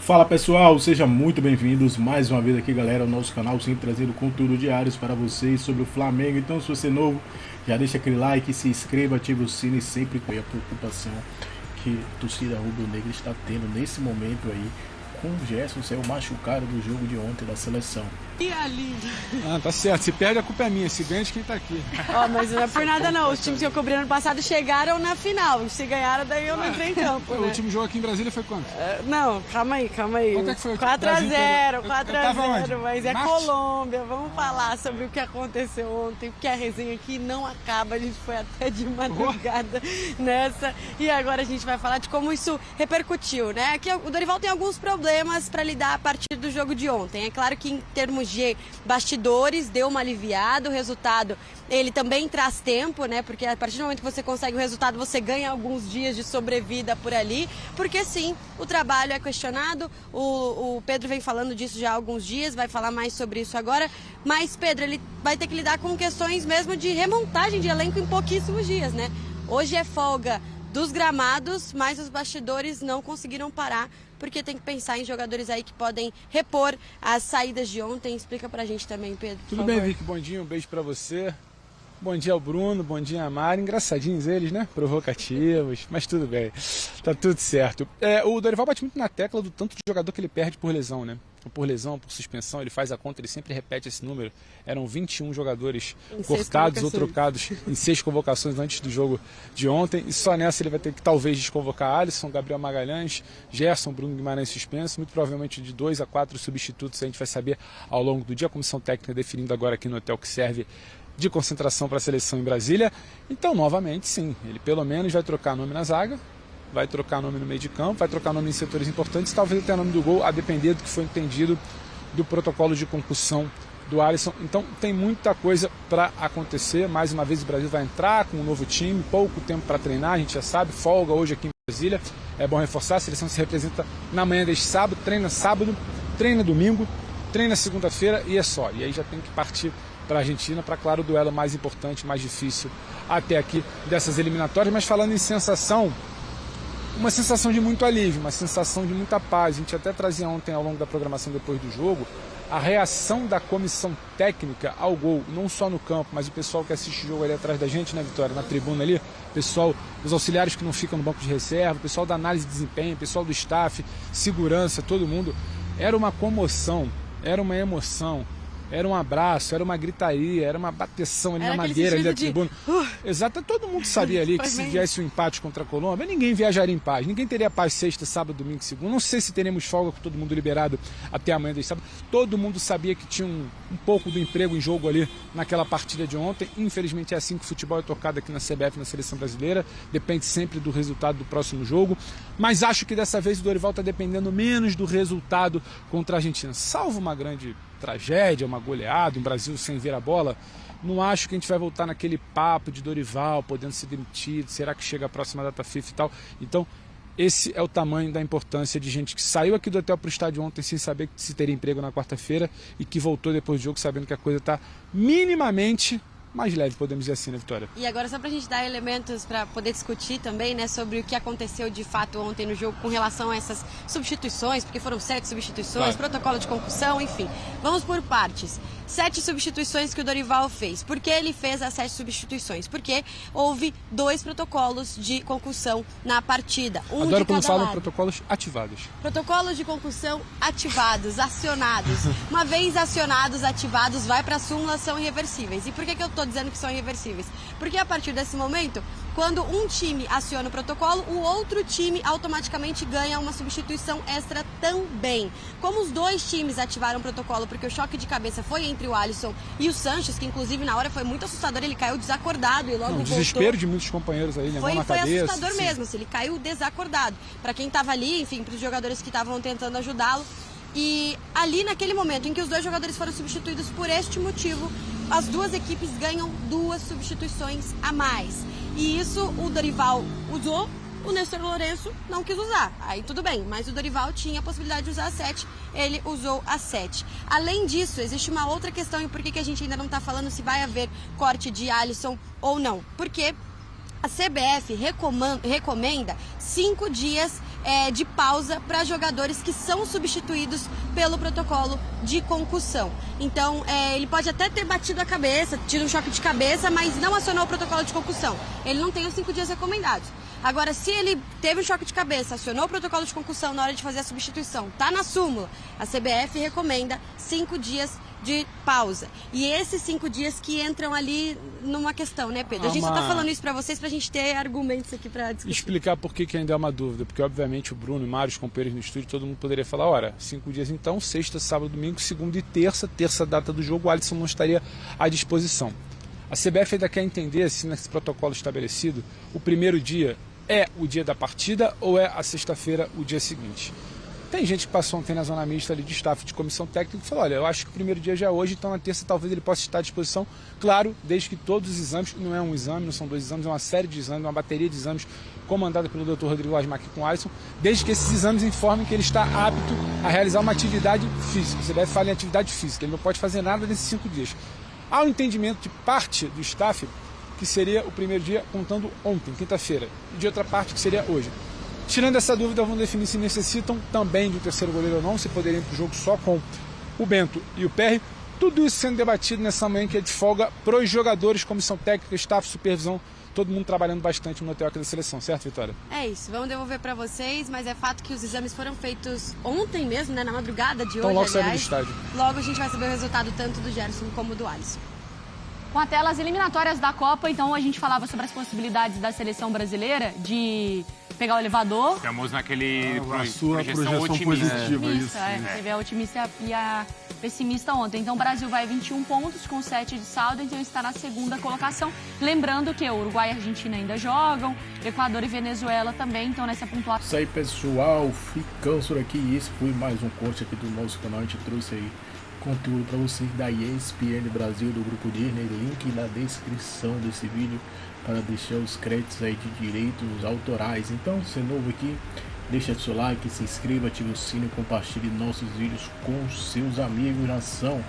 Fala pessoal, sejam muito bem-vindos mais uma vez aqui, galera, ao nosso canal, sempre trazendo conteúdo diários para vocês sobre o Flamengo. Então, se você é novo, já deixa aquele like, se inscreva, ative o sino e sempre com a preocupação que a torcida rubro-negra está tendo nesse momento aí, com o Gerson saiu machucado do jogo de ontem da seleção. E a linda. Ah, tá certo. Se perde, a culpa é minha. Se ganha, de quem tá aqui. Ó, mas não é por nada não. Os times que eu cobri ano passado chegaram na final. Se ganharam, daí eu não entrei em campo, O né? último jogo aqui em Brasília foi quanto? Não, calma aí. Quanto é que foi? 4x0, tava onde? 4x0, mas é Marte? Colômbia. Vamos falar sobre o que aconteceu ontem, porque a resenha aqui não acaba. A gente foi até de madrugada nessa. E agora a gente vai falar de como isso repercutiu, né? Aqui o Dorival tem alguns problemas para lidar a partir do jogo de ontem. É claro que em termos de bastidores deu uma aliviada, o resultado ele também traz tempo, né? Porque a partir do momento que você consegue o resultado, você ganha alguns dias de sobrevida por ali, porque sim, o trabalho é questionado, o Pedro vem falando disso já há alguns dias, vai falar mais sobre isso agora, mas Pedro, ele vai ter que lidar com questões mesmo de remontagem de elenco em pouquíssimos dias, né? Hoje é folga dos gramados, mas os bastidores não conseguiram parar, porque tem que pensar em jogadores aí que podem repor as saídas de ontem. Explica pra gente também, Pedro. Tudo bem, Vicky? Bom dia, um beijo pra você. Bom dia ao Bruno, bom dia a Mari. Engraçadinhos eles, né? Provocativos, mas tudo bem. Tá tudo certo. O Dorival bate muito na tecla do tanto de jogador que ele perde por lesão, né? Por lesão, por suspensão, ele faz a conta, ele sempre repete esse número. Eram 21 jogadores cortados ou trocados em 6 convocações antes do jogo de ontem. E só nessa ele vai ter que talvez desconvocar Alisson, Gabriel Magalhães, Gerson, Bruno Guimarães suspenso. Muito provavelmente de 2 a 4 substitutos a gente vai saber ao longo do dia. A comissão técnica definindo agora aqui no hotel que serve de concentração para a seleção em Brasília. Então, novamente, sim, ele pelo menos vai trocar nome na zaga, vai trocar nome no meio de campo, vai trocar nome em setores importantes, talvez até nome do gol, a depender do que foi entendido do protocolo de concussão do Alisson. Então tem muita coisa para acontecer. Mais uma vez o Brasil vai entrar com um novo time, pouco tempo para treinar, a gente já sabe, folga hoje aqui em Brasília. É bom reforçar, a seleção se representa na manhã deste sábado, treina domingo, treina segunda-feira e é só. E aí já tem que partir para a Argentina, para, claro, o duelo mais importante, mais difícil até aqui dessas eliminatórias. Mas falando em sensação, uma sensação de muito alívio, uma sensação de muita paz. A gente até trazia ontem, ao longo da programação depois do jogo, a reação da comissão técnica ao gol, não só no campo, mas o pessoal que assiste o jogo ali atrás da gente, né, Vitória, na tribuna ali, pessoal, os auxiliares que não ficam no banco de reserva, o pessoal da análise de desempenho, o pessoal do staff, segurança, todo mundo. Era uma comoção, era uma emoção. Era um abraço, era uma gritaria, era uma bateção ali na madeira, ali da tribuna. Exato, todo mundo sabia ali que se viesse um empate contra a Colômbia, ninguém viajaria em paz, ninguém teria paz sexta, sábado, domingo e segunda. Não sei se teremos folga com todo mundo liberado até amanhã desse sábado. Todo mundo sabia que tinha um pouco do emprego em jogo ali naquela partida de ontem. Infelizmente é assim que o futebol é tocado aqui na CBF, na Seleção Brasileira. Depende sempre do resultado do próximo jogo. Mas acho que dessa vez o Dorival está dependendo menos do resultado contra a Argentina. Salvo uma grande tragédia, uma goleada, um Brasil sem ver a bola, não acho que a gente vai voltar naquele papo de Dorival podendo ser demitido, será que chega a próxima data FIFA e tal. Então esse é o tamanho da importância de gente que saiu aqui do hotel para o estádio ontem sem saber se teria emprego na quarta-feira e que voltou depois do jogo sabendo que a coisa está minimamente mais leve, podemos dizer assim, né, Vitória? E agora, só pra gente dar elementos para poder discutir também, né, sobre o que aconteceu de fato ontem no jogo com relação a essas substituições, porque foram 7 substituições, protocolo de concussão, enfim. Vamos por partes. 7 substituições que o Dorival fez. Por que ele fez as 7 substituições? Porque houve 2 protocolos de concussão na partida. Adoro quando falam protocolos ativados. Protocolos de concussão ativados, acionados. Uma vez acionados, ativados, vai para a súmula, são irreversíveis. E por que eu estou dizendo que são irreversíveis? Porque a partir desse momento, quando um time aciona o protocolo, o outro time automaticamente ganha uma substituição extra também. Como os 2 times ativaram o protocolo, porque o choque de cabeça foi entre o Alisson e o Sanches, que inclusive na hora foi muito assustador, ele caiu desacordado e logo voltou. O desespero de muitos companheiros aí, levou na cabeça. Foi assustador mesmo, assim, ele caiu desacordado. Para quem estava ali, enfim, para os jogadores que estavam tentando ajudá-lo. E ali, naquele momento em que os 2 jogadores foram substituídos por este motivo, as 2 equipes ganham 2 substituições a mais. E isso o Dorival usou, o Néstor Lourenço não quis usar. Aí tudo bem, mas o Dorival tinha a possibilidade de usar a 7, ele usou a 7. Além disso, existe uma outra questão, e por que a gente ainda não está falando se vai haver corte de Alisson ou não? Porque a CBF recomenda 5 dias de pausa para jogadores que são substituídos pelo protocolo de concussão. Então, ele pode até ter batido a cabeça, tido um choque de cabeça, mas não acionou o protocolo de concussão. Ele não tem os 5 dias recomendados. Agora, se ele teve um choque de cabeça, acionou o protocolo de concussão na hora de fazer a substituição, tá na súmula, a CBF recomenda 5 dias de pausa. E esses 5 dias que entram ali numa questão, né, Pedro? A gente só tá falando isso pra vocês, pra gente ter argumentos aqui pra discutir. Explicar por que ainda é uma dúvida, porque obviamente o Bruno e Mário, os companheiros no estúdio, todo mundo poderia falar, ora, 5 dias então, sexta, sábado, domingo, segunda e terça data do jogo, o Alisson não estaria à disposição. A CBF ainda quer entender se nesse protocolo estabelecido, o primeiro dia é o dia da partida ou é a sexta-feira o dia seguinte. Tem gente que passou ontem na zona mista ali de staff de comissão técnica e falou, olha, eu acho que o primeiro dia já é hoje, então na terça talvez ele possa estar à disposição, claro, desde que todos os exames, não é um exame, não são 2 exames, é uma série de exames, uma bateria de exames comandada pelo Dr. Rodrigo Lasmac com o Alisson, desde que esses exames informem que ele está apto a realizar uma atividade física. Você deve falar em atividade física, ele não pode fazer nada nesses 5 dias. Há um entendimento de parte do staff que seria o primeiro dia contando ontem, quinta-feira, e de outra parte que seria hoje. Tirando essa dúvida, vamos definir se necessitam também de um terceiro goleiro ou não, se poderiam ir para o jogo só com o Bento e o Perry. Tudo isso sendo debatido nessa manhã que é de folga para os jogadores, comissão técnica, staff, supervisão, todo mundo trabalhando bastante no hotel aqui da seleção, certo, Vitória? É isso, vamos devolver para vocês, mas é fato que os exames foram feitos ontem mesmo, né, na madrugada de então, hoje, logo saímos do aliás. estádio. Logo a gente vai saber o resultado tanto do Gerson como do Alisson. Com até as eliminatórias da Copa, então a gente falava sobre as possibilidades da seleção brasileira de pegar o elevador. Estamos naquele projeção positiva. Isso, teve a otimista e a pessimista ontem. Então o Brasil vai 21 pontos com 7 de saldo, então está na segunda colocação. Lembrando que o Uruguai e a Argentina ainda jogam, Equador e Venezuela também, então nessa pontuação. Isso aí, pessoal, ficamos por aqui. E esse foi mais um corte aqui do nosso canal. A gente trouxe aí conteúdo para vocês da ESPN Brasil, do Grupo Disney, link na descrição desse vídeo para deixar os créditos aí de direitos autorais. Então, se é novo aqui, deixa seu like, se inscreva, ative o sino e compartilhe nossos vídeos com seus amigos. Nação.